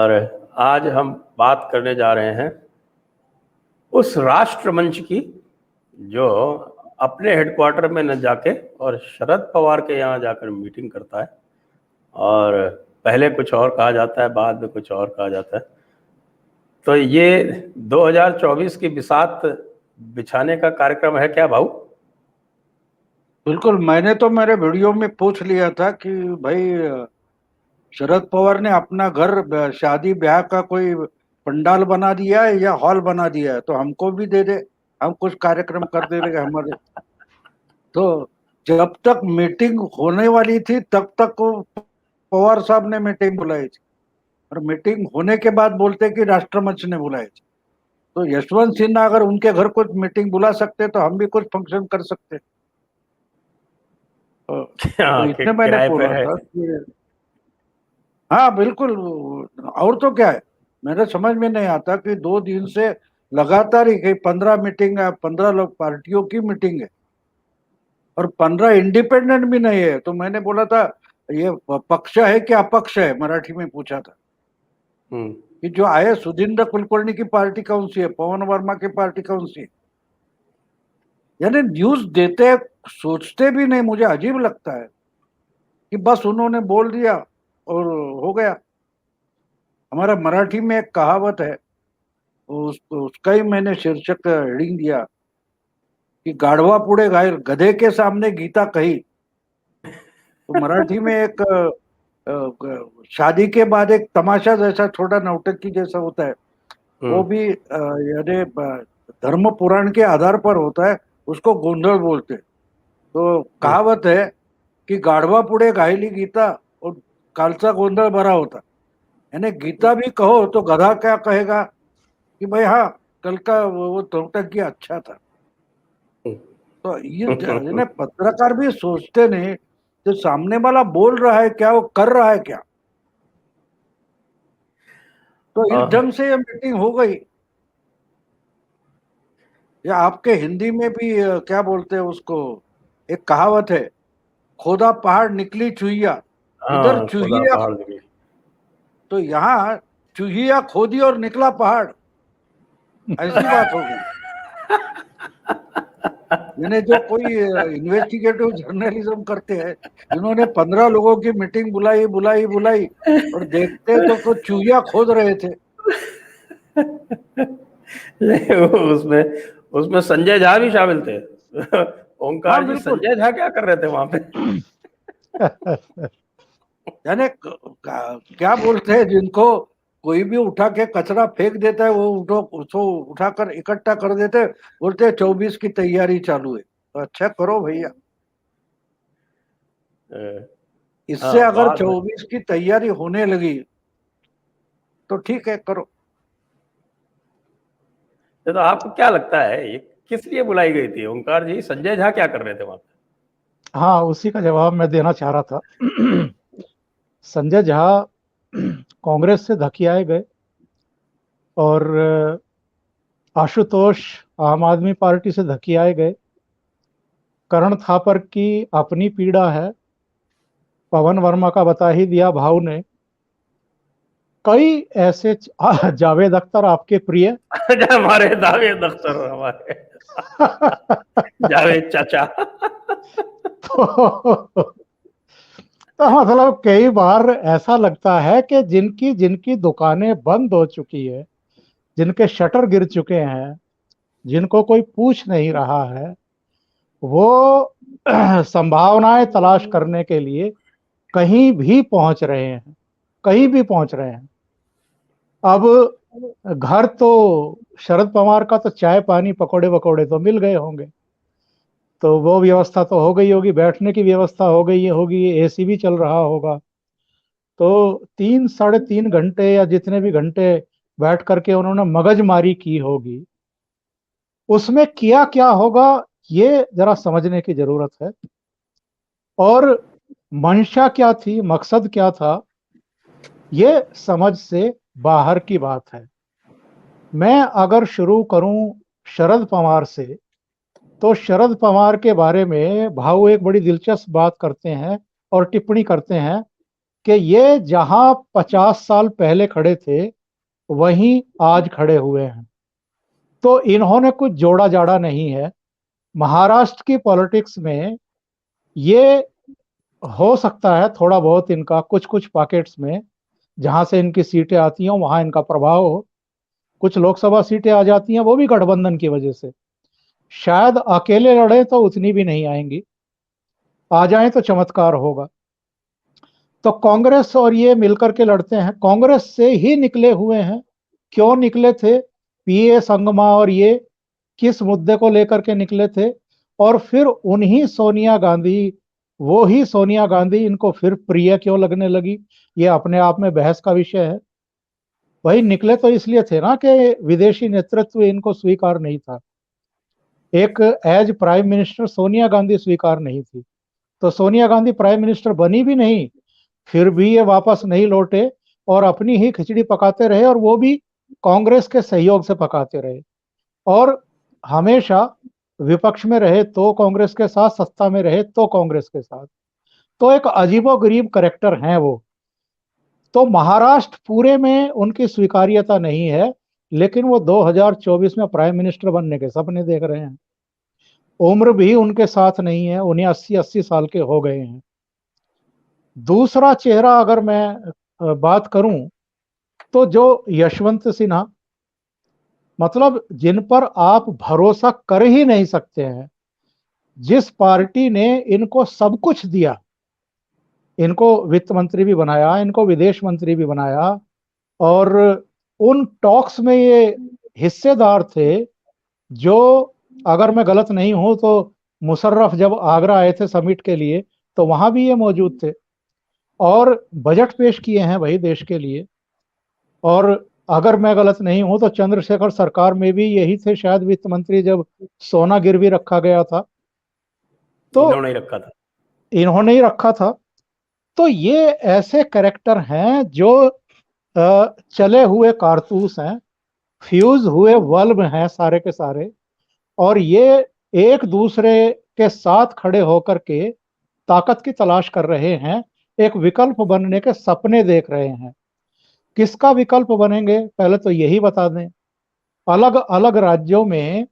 और आज हम बात करने जा रहे हैं उस राष्ट्रमंच की जो अपने हेडक्वार्टर में न जाके और शरद पवार के यहाँ जाकर मीटिंग करता है, और पहले कुछ और कहा जाता है, बाद में कुछ और कहा जाता है। तो ये 2024 की बिसात बिछाने का कार्यक्रम है क्या भाऊ? बिल्कुल। मैंने तो मेरे वीडियो में पूछ लिया था कि भाई शरद पवार ने अपना घर शादी ब्याह का कोई पंडाल बना दिया है या हॉल बना दिया है, तो हमको भी दे दे, हम कुछ कार्यक्रम कर देंगे हमारे। तो जब तक मीटिंग होने वाली थी तब तक वो पवार साहब ने मीटिंग बुलाई थी, और मीटिंग होने के बाद बोलते कि राष्ट्रमंच ने बुलाई थी। तो यशवंत सिन्हा अगर उनके घर कुछ मीटिंग बुला सकते तो हम भी कुछ फंक्शन कर सकते। तो इतने मैंने किराए पे बोला है। था कि हाँ बिल्कुल। और तो क्या है, मेरे समझ में नहीं आता कि 2 दिन से लगातार ही कहीं 15 मीटिंग है, 15 लोग पार्टियों की मीटिंग है और 15 इंडिपेंडेंट भी नहीं है। तो मैंने बोला था ये पक्ष है कि अपक्ष है, मराठी में पूछा था हम्म। कि जो आए सुधींद्र कुलकर्णी की पार्टी कौन सी है, पवन वर्मा की पार्टी कौन सी है। यानी न्यूज देते सोचते भी नहीं, मुझे अजीब लगता है कि बस उन्होंने बोल दिया और हो गया। हमारा मराठी में एक कहावत है, उसका ही मैंने शीर्षक हेडिंग दिया कि गाढ़वा पुढे गाय गधे के सामने गीता कही। तो मराठी में एक शादी के बाद एक तमाशा जैसा छोटा नौटंकी जैसा होता है, वो हम्म। भी यानी धर्म पुराण के आधार पर होता है, उसको गोंधळ बोलते। तो हम्म। कहावत है की गाढवा पुढे गायली गीता और कालचा गोंधळ बरा होता। यानी गीता भी कहो तो गधा क्या कहेगा कि भाई हाँ, कल का वो नौटंकी अच्छा था। तो ये यानी पत्रकार भी सोचते नहीं कि सामने वाला बोल रहा है क्या, वो कर रहा है क्या। तो इस ढंग से ये मीटिंग हो गई। या आपके हिंदी में भी क्या बोलते हैं उसको, एक कहावत है, खोदा पहाड़ निकली चुहिया। इधर हाँ, खुदा चुहिया, पहाड़ निकली। तो यहाँ चुहिया खोदी और निकला पहाड़, ऐसी बात हो गई। मैंने जो कोई इन्वेस्टिगेटिव जर्नलिज्म करते हैं, इन्होंने 15 लोगों की मीटिंग बुलाई बुलाई बुलाई और देखते तो कुछ चूहिया खोद रहे थे। उसमें उसमें संजय झा भी शामिल थे। हाँ ओंकार जी, बिल्कुल। संजय झा क्या कर रहे थे वहां पे? यानी क्या बोलते हैं, जिनको कोई भी उठा के कचरा फेंक देता है वो उठो उसको उठाकर इकट्ठा कर देते हैं, बोलते हैं 24 की तैयारी चालू है। तो अच्छा करो भैया, इससे हाँ, अगर बाद में 24 की तैयारी होने लगी तो ठीक है, करो। तो आपको क्या लगता है ये किस लिए बुलाई गई थी? ओंकार जी, संजय झा क्या कर रहे थे वहां पे? हाँ, उसी का जवाब मैं देना चाह रहा था। संजय झा कांग्रेस से धकियाए गए और आशुतोष आम आदमी पार्टी से धकियाए गए। करण थापर की अपनी पीड़ा है, पवन वर्मा का बता ही दिया भाव ने। कई ऐसे जावेद अख्तर आपके प्रिय। हमारे जावेद अख्तर, हमारे जावेद चाचा। तो मतलब कई बार ऐसा लगता है कि जिनकी जिनकी दुकानें बंद हो चुकी है, जिनके शटर गिर चुके हैं, जिनको कोई पूछ नहीं रहा है, वो संभावनाएं तलाश करने के लिए कहीं भी पहुंच रहे हैं, कहीं भी पहुंच रहे हैं। अब घर तो शरद पवार का तो चाय पानी पकौड़े वकौड़े तो मिल गए होंगे, तो वो व्यवस्था तो हो गई होगी, बैठने की व्यवस्था हो गई होगी, एसी भी चल रहा होगा। तो 3 साढ़े 3 घंटे या जितने भी घंटे बैठ करके उन्होंने मगजमारी की होगी, उसमें किया क्या होगा ये जरा समझने की जरूरत है। और मंशा क्या थी, मकसद क्या था, ये समझ से बाहर की बात है। मैं अगर शुरू करूं शरद पवार से, तो शरद पवार के बारे में भाऊ एक बड़ी दिलचस्प बात करते हैं और टिप्पणी करते हैं कि ये जहां 50 साल पहले खड़े थे वहीं आज खड़े हुए हैं। तो इन्होंने कुछ जोड़ा जाड़ा नहीं है। महाराष्ट्र की पॉलिटिक्स में ये हो सकता है थोड़ा बहुत इनका कुछ कुछ पॉकेट्स में जहां से इनकी सीटें आती हैं वहां इनका प्रभाव हो। कुछ लोकसभा सीटें आ जाती हैं वो भी गठबंधन की वजह से। शायद अकेले लड़े तो उतनी भी नहीं आएंगी, आ जाए तो चमत्कार होगा। तो कांग्रेस और ये मिलकर के लड़ते हैं, कांग्रेस से ही निकले हुए हैं। क्यों निकले थे? पीए संगमा और ये किस मुद्दे को लेकर के निकले थे? और फिर उन्हीं सोनिया गांधी, वो ही सोनिया गांधी इनको फिर प्रिय क्यों लगने लगी, ये अपने आप में बहस का विषय है। वही निकले तो इसलिए थे ना कि विदेशी नेतृत्व इनको स्वीकार नहीं था। एक as prime minister Sonia Gandhi स्वीकार नहीं थी, तो सोनिया गांधी प्राइम मिनिस्टर बनी भी नहीं, फिर भी ये वापस नहीं लौटे और अपनी ही खिचड़ी पकाते रहे, और वो भी कांग्रेस के सहयोग से पकाते रहे। और हमेशा विपक्ष में रहे तो कांग्रेस के साथ, सत्ता में रहे तो कांग्रेस के साथ। तो एक अजीबोगरीब कैरेक्टर हैं वो। तो महाराष्ट्र पूरे में उनकी स्वीकार्यता नहीं है, लेकिन वो 2024 में प्राइम मिनिस्टर बनने के सपने देख रहे हैं। उम्र भी उनके साथ नहीं है, उन्हें 80-80 साल के हो गए हैं। दूसरा चेहरा अगर मैं बात करूं तो जो यशवंत सिन्हा, मतलब जिन पर आप भरोसा कर ही नहीं सकते हैं, जिस पार्टी ने इनको सब कुछ दिया, इनको वित्त मंत्री भी बनाया, इनको विदेश मंत्री भी बनाया, और उन टॉक्स में ये हिस्सेदार थे जो, अगर मैं गलत नहीं हूं तो मुशर्रफ जब आगरा आए थे समिट के लिए तो वहां भी ये मौजूद थे और बजट पेश किए हैं भाई देश के लिए। और अगर मैं गलत नहीं हूं तो चंद्रशेखर सरकार में भी यही थे शायद वित्त मंत्री जब सोना गिरवी रखा गया था, तो इन्होंने ही रखा था। इन्होंने ही रखा था। तो ये ऐसे कैरेक्टर हैं जो चले हुए कारतूस हैं, फ्यूज हुए बल्ब हैं सारे के सारे, और ये एक दूसरे के साथ खड़े होकर के ताकत की तलाश कर रहे हैं, एक विकल्प बनने के सपने देख रहे हैं। किसका विकल्प बनेंगे पहले तो यही बता दें। अलग अलग राज्यों में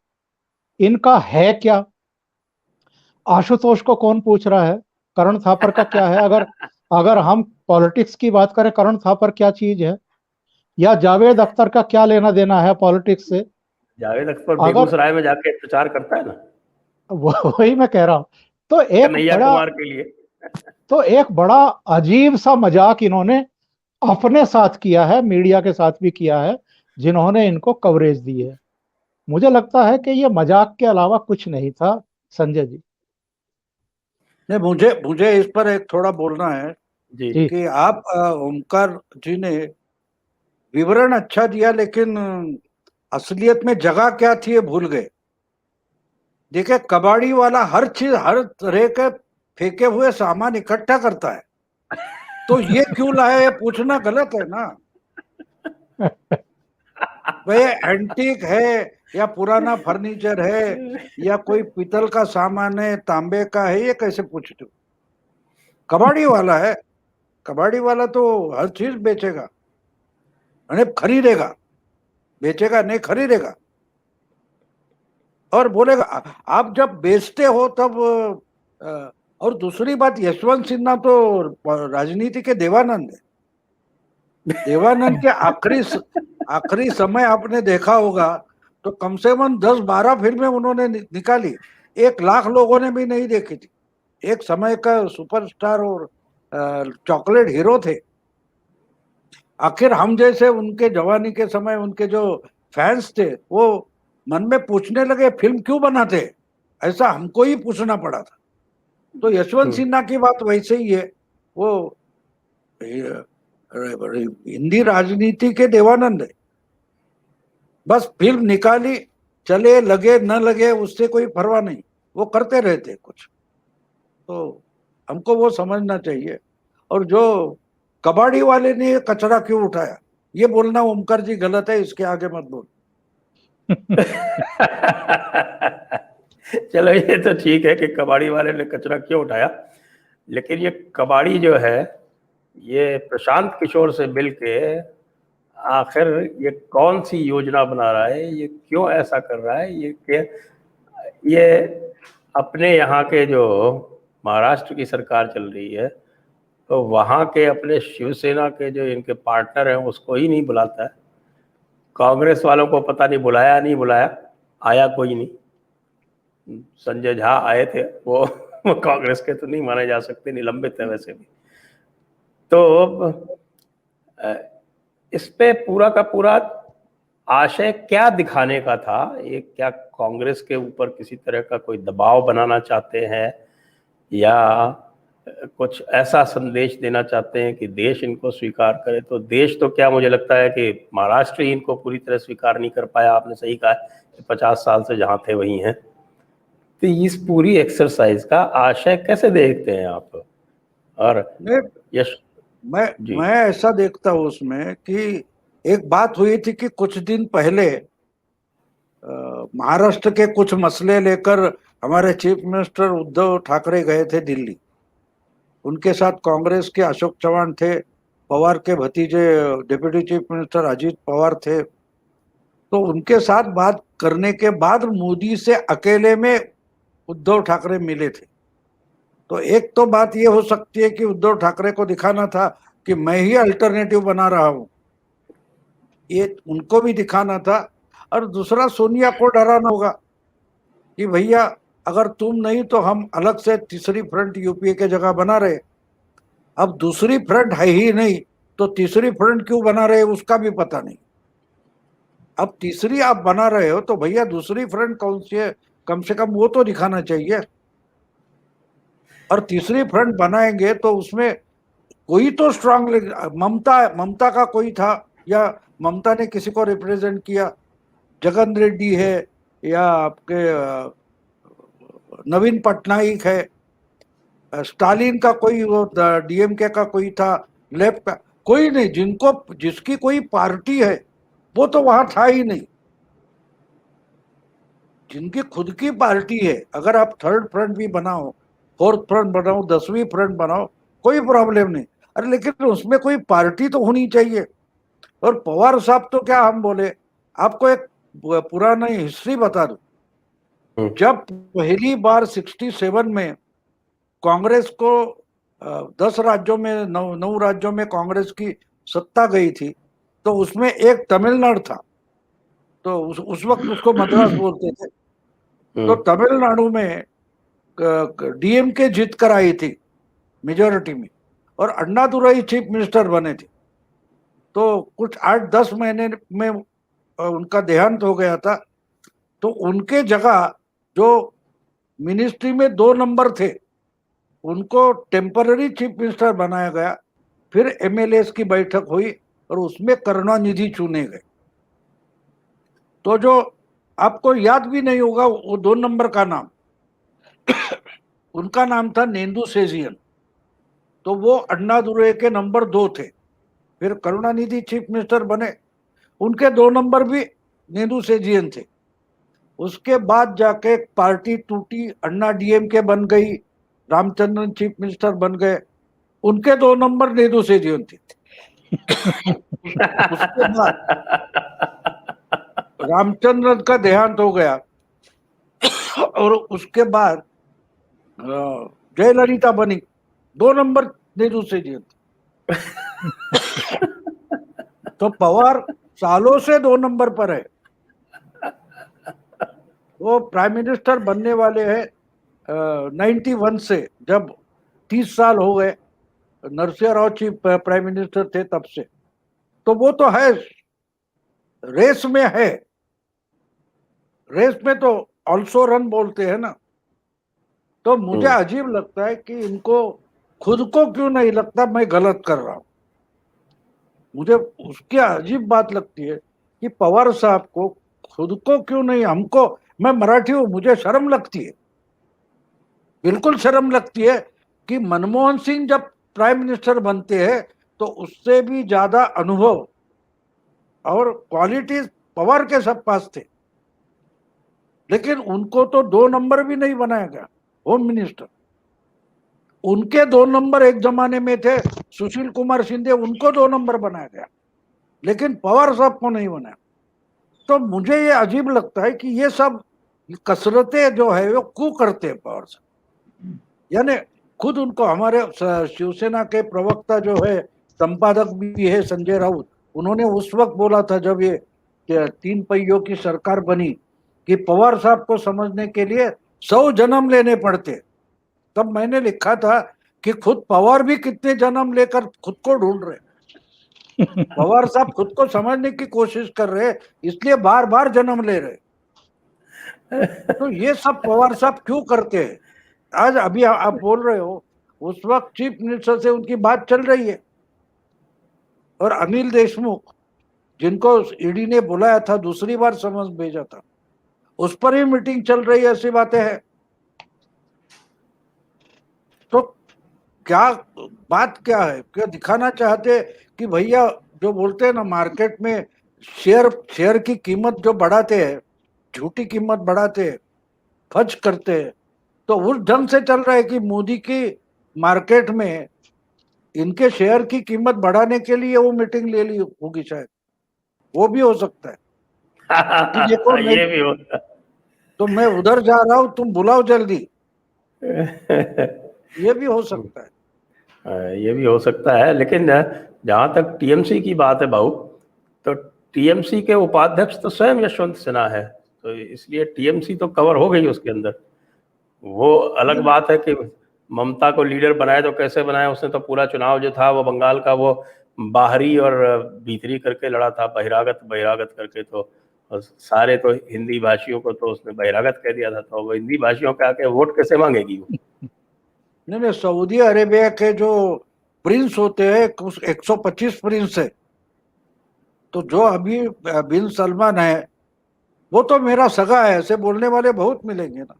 इनका है क्या? आशुतोष को कौन पूछ रहा है? करण थापर का क्या है? अगर अगर हम पॉलिटिक्स की बात करें, करण थापर क्या चीज है? या जावेद अख्तर का क्या लेना देना है पॉलिटिक्स से? जावेद अख्तर अगर बेगूसराय में जाके प्रचार करता है ना, वही मैं कह रहा हूं। तो कन्हैया कुमार के लिए। एक बड़ा अजीब सा मजाक इन्होंने अपने साथ किया है, मीडिया के साथ भी किया है जिन्होंने इनको कवरेज दी है। मुझे लगता है कि ये मजाक के अलावा कुछ नहीं था। संजय जी। नहीं, मुझे मुझे इस पर एक थोड़ा बोलना है जी कि आप ओमकार जी ने विवरण अच्छा दिया, लेकिन असलियत में जगह क्या थी ये भूल गए। देखिए, कबाड़ी वाला हर चीज, हर तरह के फेंके हुए सामान इकट्ठा करता है, तो ये क्यों लाया ये पूछना गलत है ना। भाई एंटीक है या पुराना फर्नीचर है या कोई पीतल का सामान है, तांबे का है, ये कैसे पूछते हो? कबाड़ी वाला है, कबाड़ी वाला तो हर चीज बेचेगा, अरे खरीदेगा, बेचेगा नहीं, खरीदेगा और बोलेगा। आप जब बेचते हो तब और दूसरी बात, यशवंत सिन्हा तो राजनीति के देवानंद है। देवानंद के आखिरी समय आपने देखा होगा तो कम से कम 10-12 फिल्में उन्होंने निकाली, 1 लाख लोगों ने भी नहीं देखी थी। एक समय का सुपरस्टार और चॉकलेट हीरो थे। आखिर हम जैसे उनके जवानी के समय उनके जो फैंस थे वो मन में पूछने लगे फिल्म क्यों बनाते, ऐसा हमको ही पूछना पड़ा था। तो यशवंत सिन्हा की बात वैसे ही है, वो हिंदी राजनीति के देवानंद है। बस फिल्म निकाली, चले लगे न लगे उससे कोई परवाह नहीं, वो करते रहते कुछ। तो हमको वो समझना चाहिए। और जो कबाड़ी वाले ने कचरा क्यों उठाया ये बोलना ओमकार जी गलत है, इसके आगे मत बोल। चलो ये तो ठीक है कि कबाड़ी वाले ने कचरा क्यों उठाया, लेकिन ये कबाड़ी जो है ये प्रशांत किशोर से मिलके आखिर ये कौन सी योजना बना रहा है, ये क्यों ऐसा कर रहा है, ये अपने यहाँ के जो महाराष्ट्र की सरकार चल रही है, तो वहाँ के अपने शिवसेना के जो इनके पार्टनर हैं उसको ही नहीं बुलाता है। कांग्रेस वालों को पता नहीं बुलाया नहीं बुलाया, आया कोई नहीं। संजय झा आए थे, वो कांग्रेस के तो नहीं माने जा सकते, निलंबित है वैसे भी। तो इस पे पूरा का पूरा आशय क्या दिखाने का था? ये क्या कांग्रेस के ऊपर किसी तरह का कोई दबाव बनाना चाहते हैं, या कुछ ऐसा संदेश देना चाहते हैं कि देश इनको स्वीकार करे? तो देश तो क्या, मुझे लगता है कि महाराष्ट्र ही इनको पूरी तरह स्वीकार नहीं कर पाया। आपने सही कहा कि 50 साल से जहाँ थे वहीं हैं। तो इस पूरी एक्सरसाइज का आशय कैसे देखते हैं आप? और यश जी, मैं ऐसा देखता हूँ उसमें कि एक बात हुई थी कि कुछ दिन पहले महाराष्ट्र के कुछ मसले लेकर हमारे चीफ मिनिस्टर उद्धव ठाकरे गए थे दिल्ली। उनके साथ कांग्रेस के अशोक चव्हाण थे, पवार के भतीजे deputy chief minister Ajit Pawar थे। तो उनके साथ बात करने के बाद मोदी से अकेले में उद्धव ठाकरे मिले थे। तो एक तो बात ये हो सकती है कि उद्धव ठाकरे को दिखाना था कि मैं ही अल्टरनेटिव बना रहा हूं, ये उनको भी दिखाना था। और दूसरा, सोनिया को डराना होगा कि भैया अगर तुम नहीं तो हम अलग से तीसरी फ्रंट यूपीए के जगह बना रहे। अब दूसरी फ्रंट है ही नहीं तो तीसरी फ्रंट क्यों बना रहे उसका भी पता नहीं। अब तीसरी आप बना रहे हो तो भैया दूसरी फ्रंट कौन सी है, कम से कम वो तो दिखाना चाहिए। और तीसरी फ्रंट बनाएंगे तो उसमें कोई तो स्ट्रांग, ममता का कोई था, या ममता ने किसी को रिप्रेजेंट किया, जगन रेड्डी है, या आपके नवीन पटनायक है, स्टालिन का कोई, वो डीएमके का कोई था, लेफ्ट का कोई नहीं, जिसकी कोई पार्टी है वो तो वहां था ही नहीं। जिनकी खुद की पार्टी है, अगर आप थर्ड फ्रंट भी बनाओ, फोर्थ फ्रंट बनाओ, 10वीं फ्रंट बनाओ, कोई प्रॉब्लम नहीं। अरे लेकिन उसमें कोई पार्टी तो होनी चाहिए। और पवार साहब तो क्या हम बोले, आपको एक पुरानी हिस्ट्री बता दूं। जब पहली बार 67 में कांग्रेस को 10 राज्यों में 9 राज्यों में कांग्रेस की सत्ता गई थी, तो उसमें एक तमिलनाडु था। तो उस वक्त उसको मद्रास बोलते थे। तो तमिलनाडु में डीएमके जीत कर आई थी मेजोरिटी में, और अन्नादुरई चीफ मिनिस्टर बने थे। तो कुछ 8-10 महीने में उनका देहांत हो गया था। तो उनके जगह जो मिनिस्ट्री में 2 नंबर थे उनको टेम्पररी चीफ मिनिस्टर बनाया गया। फिर एमएलएस की बैठक हुई और उसमें करुणानिधि चुने गए। तो जो आपको याद भी नहीं होगा वो 2 नंबर का नाम, उनका नाम था नेंदू सेजियन। तो वो अन्नादुरई के नंबर 2 थे। फिर करुणानिधि चीफ मिनिस्टर बने, उनके 2 नंबर भी नेंदू सेजियन थे। उसके बाद जाके पार्टी टूटी, अन्ना डीएमके बन गई, रामचंद्रन चीफ मिनिस्टर बन गए, उनके 2 नंबर नेदू सेजियन थे। उसके बाद रामचंद्रन का देहांत हो गया और उसके बाद जयललिता बनी, 2 नंबर नेदू सेजियन थे। तो पवार सालों से 2 नंबर पर है। वो प्राइम मिनिस्टर बनने वाले हैं 91 से, जब 30 साल हो गए, Narasimha Rao chief prime minister थे तब से। तो वो तो है, रेस में है। रेस में तो ऑल्सो रन बोलते हैं ना। तो मुझे अजीब लगता है कि इनको खुद को क्यों नहीं लगता मैं गलत कर रहा हूं। मुझे उसकी अजीब बात लगती है कि पवार साहब को खुद को क्यों नहीं, हमको, मैं मराठी हूं, मुझे शर्म लगती है, बिल्कुल शर्म लगती है कि मनमोहन सिंह जब प्राइम मिनिस्टर बनते हैं तो उससे भी ज्यादा अनुभव और क्वालिटीज पवार के सब पास थे, लेकिन उनको तो 2 नंबर भी नहीं बनाया गया होम मिनिस्टर। उनके 2 नंबर एक जमाने में थे, सुशील कुमार शिंदे, उनको 2 नंबर बनाया गया, लेकिन पवार साहब को नहीं बनाया। तो मुझे ये अजीब लगता है कि ये सब कसरतें जो है वो क्यों करते हैं पवार साहब। यानी खुद उनको हमारे शिवसेना के प्रवक्ता जो है, संपादक भी है संजय राउत, उन्होंने उस वक्त बोला था जब ये 3 पहियों की सरकार बनी कि पवार साहब को समझने के लिए 100 जन्म लेने पड़ते। तब मैंने लिखा था कि खुद पवार भी कितने जन्म लेकर खुद को ढूंढ रहे। पवार साहब खुद को समझने की कोशिश कर रहे, इसलिए बार बार जन्म ले रहे। तो ये सब पवार साहब क्यों करते हैं? आज अभी आप बोल रहे हो, उस वक्त चीफ मिनिस्टर से उनकी बात चल रही है, और अनिल देशमुख जिनको ईडी ने बुलाया था, दूसरी बार समन्स भेजा था, उस पर भी मीटिंग चल रही है, ऐसी बातें हैं। तो क्या बात क्या है? क्या दिखाना चाहते कि भैया जो बोलते हैं ना मार्केट में शेयर की कीमत जो बढ़ाते हैं, झूठी कीमत बढ़ाते हैं, फर्ज करते हैं, तो उस ढंग से चल रहा है कि मोदी की मार्केट में इनके शेयर की कीमत बढ़ाने के लिए वो मीटिंग ले ली होगी, शायद वो भी हो सकता है कि देखो मैं ये भी होता तो मैं उधर जा रहा हूं, तुम बुलाओ जल्दी, ये भी हो सकता है। ये भी हो सकता है, लेकिन जहाँ तक टीएमसी की बात है बाबू, तो टीएमसी के उपाध्यक्ष तो स्वयं यशवंत सिन्हा है, तो इसलिए टीएमसी तो कवर हो गई उसके अंदर। वो अलग बात है कि ममता को लीडर बनाया तो कैसे बनाया, उसने तो पूरा चुनाव जो था वो बंगाल का वो बाहरी और भीतरी करके लड़ा था, बहिरागत बहिरागत करके। तो और सारे तो हिंदी भाषियों को तो उसने बहिरागत कह दिया था, तो वो हिंदी भाषियों के आके वोट कैसे मांगेगी वो? नहीं, सऊदी अरेबिया के जो प्रिंस होते हैं, 125 प्रिंस है, तो जो अभी बिन सलमान है वो तो मेरा सगा है, ऐसे बोलने वाले बहुत मिलेंगे ना।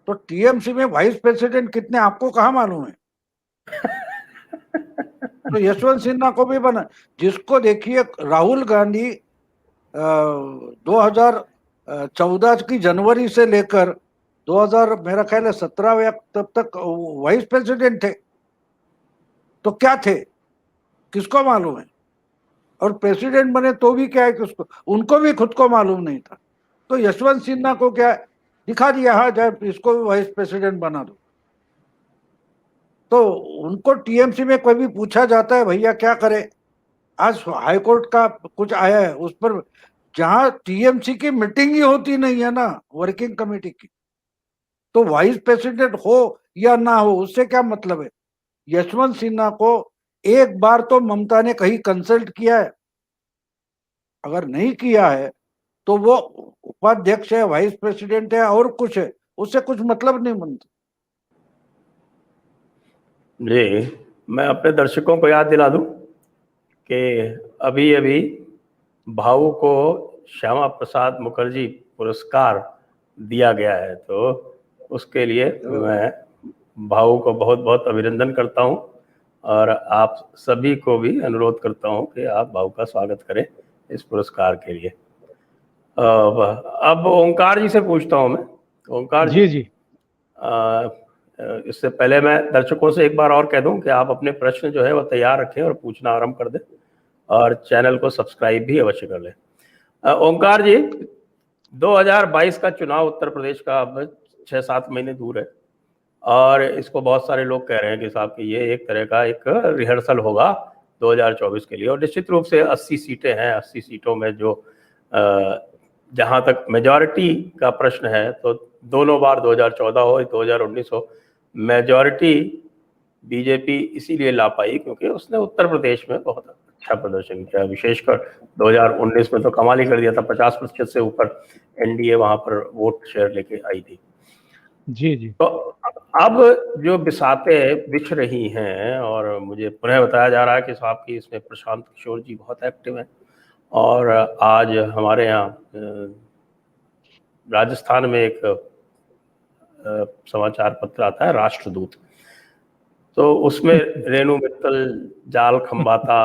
तो टीएमसी में वाइस प्रेसिडेंट कितने आपको कहाँ मालूम है? तो यशवंत सिन्हा को भी बना, जिसको देखिए राहुल गांधी 2014 की जनवरी से लेकर 2000 मेरा ख्याल है 17 या तब तक वाइस प्रेसिडेंट थे। तो क्या थे, किसको मालूम है? और प्रेसिडेंट बने तो भी क्या है कि उसको, उनको भी खुद को मालूम नहीं था। तो यशवंत सिन्हा को क्या दिखा दिया, हाँ जब इसको भी वाइस प्रेसिडेंट बना दो। तो उनको टीएमसी में कोई भी पूछा जाता है भैया क्या करे, आज हाईकोर्ट का कुछ आया है उस पर, जहां टीएमसी की मीटिंग ही होती नहीं है ना वर्किंग कमेटी की, तो वाइस प्रेसिडेंट हो या ना हो उससे क्या मतलब है? यशवंत सिन्हा को एक बार तो ममता ने कहीं कंसल्ट किया है? अगर नहीं किया है तो वो उपाध्यक्ष है, वाइस प्रेसिडेंट है और कुछ है, उससे कुछ मतलब नहीं बनता। जी, मैं अपने दर्शकों को याद दिला दूं कि अभी अभी भाऊ को श्यामा प्रसाद मुखर्जी पुरस्कार दिया गया है, तो उसके लिए मैं भाऊ को बहुत बहुत अभिनंदन करता हूं, और आप सभी को भी अनुरोध करता हूं कि आप भाऊ का स्वागत करें इस पुरस्कार के लिए। अब ओंकार जी से पूछता हूं मैं। ओंकार जी, जी जी। इससे पहले मैं दर्शकों से एक बार और कह दूं कि आप अपने प्रश्न जो है वो तैयार रखें और पूछना आरंभ कर दें, और चैनल को सब्सक्राइब भी अवश्य कर लें। ओंकार जी, 2022 का चुनाव उत्तर प्रदेश का अब 6-7 महीने दूर है, और इसको बहुत सारे लोग कह रहे हैं कि साहब कि ये एक तरह का एक रिहर्सल होगा 2024 के लिए, और निश्चित रूप से 80 सीटें हैं। 80 सीटों में जो जहाँ तक मेजॉरिटी का प्रश्न है, तो दोनों बार 2014 हो 2019 हो, मेजॉरिटी बीजेपी इसीलिए ला पाई क्योंकि उसने उत्तर प्रदेश में बहुत अच्छा प्रदर्शन किया। विशेषकर 2019 में तो कमाल ही कर दिया था, 50% से ऊपर एनडीए वहां पर वोट शेयर लेके आई थी। जी जी। तो अब जो बिसातें बिछ रही हैं, और मुझे पुनः बताया जा रहा है कि साहब की इसमें प्रशांत किशोर जी बहुत एक्टिव हैं, और आज हमारे यहाँ राजस्थान में एक समाचार पत्र आता है राष्ट्रदूत, तो उसमें रेणु मित्तल, जाल खंबाता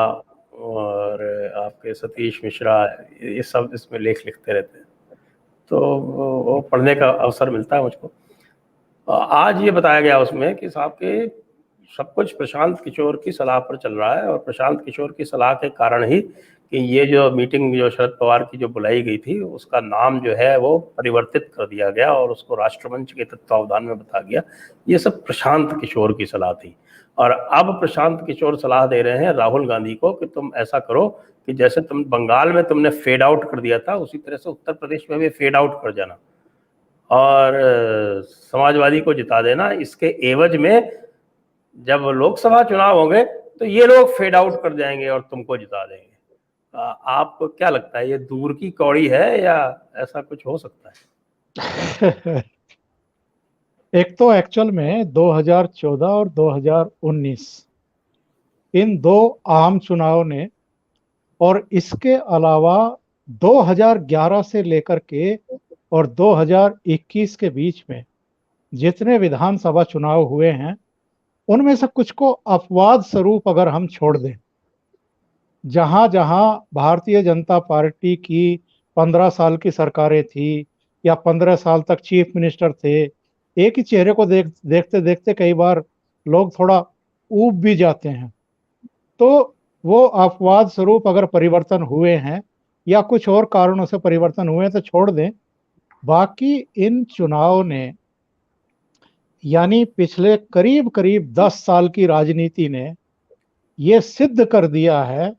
और आपके सतीश मिश्रा, ये सब इसमें लेख लिखते रहते हैं, तो वो पढ़ने का अवसर मिलता है मुझको। आज ये बताया गया उसमें कि साहब के सब कुछ प्रशांत किशोर की सलाह पर चल रहा है, और प्रशांत किशोर की सलाह के कारण ही कि ये जो मीटिंग जो शरद पवार की जो बुलाई गई थी उसका नाम जो है वो परिवर्तित कर दिया गया और उसको राष्ट्रमंच के तत्वावधान में बता गया। ये सब प्रशांत किशोर की सलाह थी, और अब प्रशांत किशोर सलाह दे रहे हैं राहुल गांधी को कि तुम ऐसा करो कि जैसे तुम बंगाल में तुमने फेड आउट कर दिया था, उसी तरह से उत्तर प्रदेश में भी फेड आउट कर जाना और समाजवादी को जिता देना। इसके एवज में जब लोकसभा चुनाव होंगे तो ये लोग फेड आउट कर जाएंगे और तुमको जिता देंगे। आपको क्या लगता है, ये दूर की कौड़ी है या ऐसा कुछ हो सकता है? एक तो एक्चुअल में 2014 और 2019 इन दो आम चुनाव ने, और इसके अलावा 2011 से लेकर के और 2021 के बीच में जितने विधानसभा चुनाव हुए हैं, उनमें से कुछ को अपवाद स्वरूप अगर हम छोड़ दें, जहां जहां भारतीय जनता पार्टी की 15 साल की सरकारें थी या 15 साल तक चीफ मिनिस्टर थे, एक ही चेहरे को देखते देखते कई बार लोग थोड़ा ऊब भी जाते हैं। तो वो अपवाद स्वरूप अगर परिवर्तन हुए हैं या कुछ और कारणों से परिवर्तन हुए हैं तो छोड़ दें। बाकी इन चुनाव ने, यानी पिछले करीब करीब 10 साल की राजनीति ने ये सिद्ध कर दिया है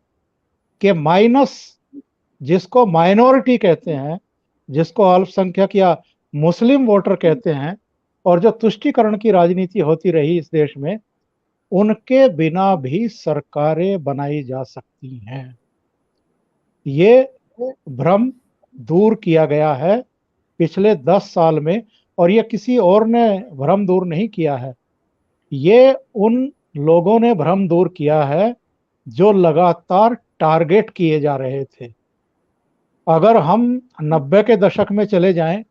कि माइनस, जिसको माइनॉरिटी कहते हैं, जिसको अल्पसंख्यक या मुस्लिम वोटर कहते हैं, और जो तुष्टीकरण की राजनीति होती रही इस देश में, उनके बिना भी सरकारें बनाई जा सकती हैं। ये भ्रम दूर किया गया है पिछले 10 साल में, और ये किसी और ने भ्रम दूर नहीं किया है। ये उन लोगों ने भ्रम दूर किया है जो लगातार टारगेट किए जा रहे थे। अगर हम 90 के दशक में चले जाएं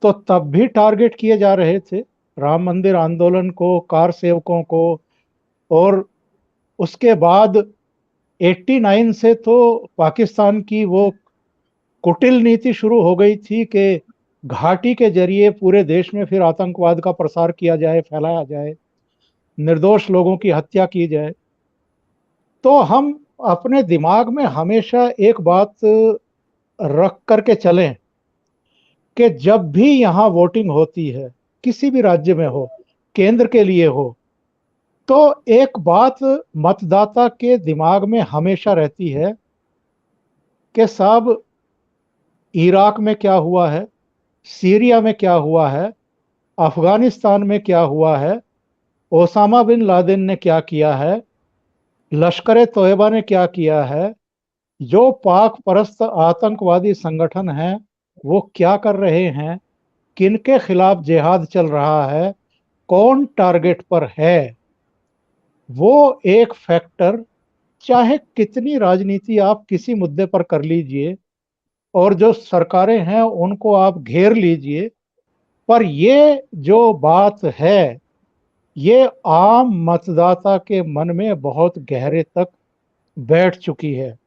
तो तब भी टारगेट किए जा रहे थे, राम मंदिर आंदोलन को, कार सेवकों को, और उसके बाद 89 से तो पाकिस्तान की वो कुटिल नीति शुरू हो गई थी कि घाटी के जरिए पूरे देश में फिर आतंकवाद का प्रसार किया जाए, फैलाया जाए, निर्दोष लोगों की हत्या की जाए। तो हम अपने दिमाग में हमेशा एक बात रख करके चलें कि जब भी यहाँ वोटिंग होती है, किसी भी राज्य में हो, केंद्र के लिए हो, तो एक बात मतदाता के दिमाग में हमेशा रहती है कि साहब इराक में क्या हुआ है, सीरिया में क्या हुआ है, अफगानिस्तान में क्या हुआ है, ओसामा बिन लादेन ने क्या किया है, लश्कर तोयबा ने क्या किया है, जो पाक परस्त आतंकवादी संगठन हैं वो क्या कर रहे हैं, किनके खिलाफ जिहाद चल रहा है, कौन टारगेट पर है। वो एक फैक्टर, चाहे कितनी राजनीति आप किसी मुद्दे पर कर लीजिए और जो सरकारें हैं उनको आप घेर लीजिए, पर ये जो बात है ये आम मतदाता के मन में बहुत गहरे तक बैठ चुकी है।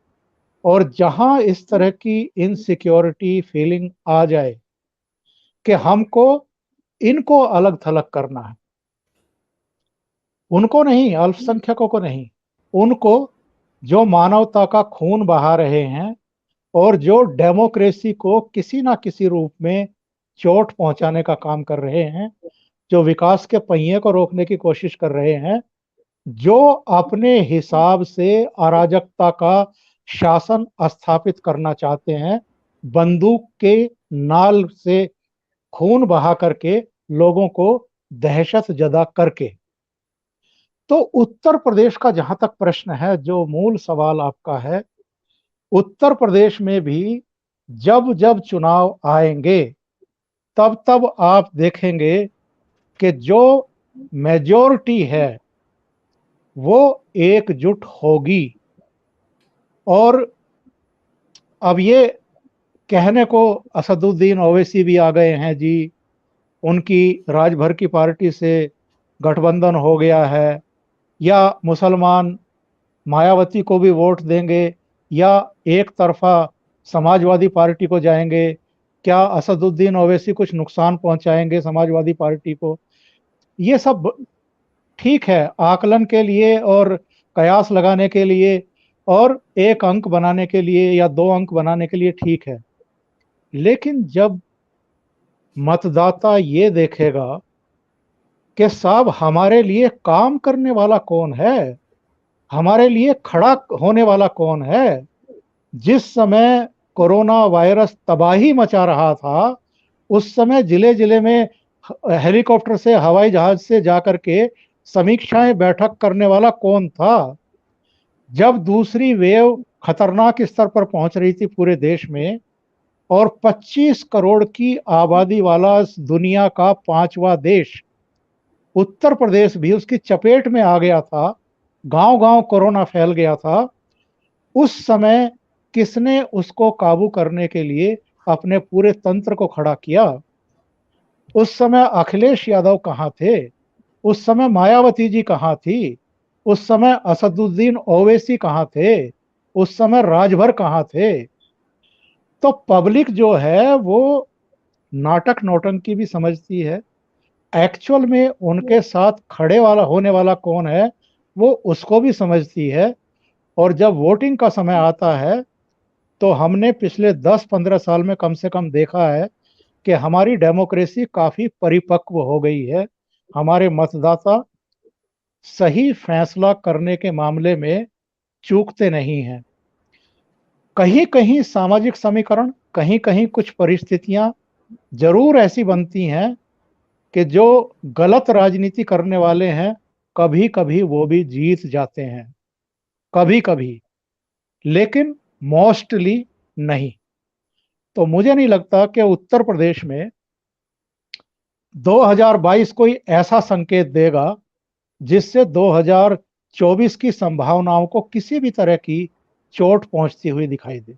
और जहां इस तरह की इनसिक्योरिटी फीलिंग आ जाए कि हमको इनको अलग थलग करना है, उनको नहीं, अल्पसंख्यकों को नहीं, उनको जो मानवता का खून बहा रहे हैं और जो डेमोक्रेसी को किसी ना किसी रूप में चोट पहुंचाने का काम कर रहे हैं, जो विकास के पहिए को रोकने की कोशिश कर रहे हैं, जो अपने हिसाब से अराजकता का शासन स्थापित करना चाहते हैं, बंदूक के नाल से खून बहा करके, लोगों को दहशत जदा करके। तो उत्तर प्रदेश का जहां तक प्रश्न है, जो मूल सवाल आपका है, उत्तर प्रदेश में भी जब जब चुनाव आएंगे तब तब आप देखेंगे कि जो मेजॉरिटी है वो एकजुट होगी। और अब ये कहने को असदुद्दीन ओवैसी भी आ गए हैं जी, उनकी राजभर की पार्टी से गठबंधन हो गया है, या मुसलमान मायावती को भी वोट देंगे, या एक तरफा समाजवादी पार्टी को जाएंगे, क्या असदुद्दीन ओवैसी कुछ नुकसान पहुंचाएंगे समाजवादी पार्टी को? ये सब ठीक है आकलन के लिए और कयास लगाने के लिए और एक अंक बनाने के लिए या 2 अंक बनाने के लिए ठीक है, लेकिन जब मतदाता ये देखेगा कि साहब हमारे लिए काम करने वाला कौन है, हमारे लिए खड़ा होने वाला कौन है, जिस समय कोरोना वायरस तबाही मचा रहा था उस समय जिले जिले में हेलीकॉप्टर से हवाई जहाज से जाकर के समीक्षाएं बैठक करने वाला कौन था, जब दूसरी वेव खतरनाक स्तर पर पहुंच रही थी पूरे देश में और 25 करोड़ की आबादी वाला दुनिया का 5वां देश उत्तर प्रदेश भी उसकी चपेट में आ गया था, गांव-गांव कोरोना फैल गया था, उस समय किसने उसको काबू करने के लिए अपने पूरे तंत्र को खड़ा किया? उस समय अखिलेश यादव कहाँ थे? उस समय मायावती जी कहाँ थी? उस समय असदुद्दीन ओवैसी कहाँ थे? उस समय राजभर कहाँ थे? तो पब्लिक जो है वो नाटक नौटंकी भी समझती है, एक्चुअल में उनके साथ खड़े वाला होने वाला कौन है वो उसको भी समझती है। और जब वोटिंग का समय आता है तो हमने पिछले 10-15 साल में कम से कम देखा है कि हमारी डेमोक्रेसी काफी परिपक्व हो गई है, हमारे मतदाता सही फैसला करने के मामले में चूकते नहीं हैं। कहीं कहीं सामाजिक समीकरण, कहीं कहीं कुछ परिस्थितियां जरूर ऐसी बनती हैं कि जो गलत राजनीति करने वाले हैं कभी कभी वो भी जीत जाते हैं, कभी कभी, लेकिन मोस्टली नहीं। तो मुझे नहीं लगता कि उत्तर प्रदेश में 2022 कोई ऐसा संकेत देगा जिससे 2024 की संभावनाओं को किसी भी तरह की चोट पहुंचती हुई दिखाई दे।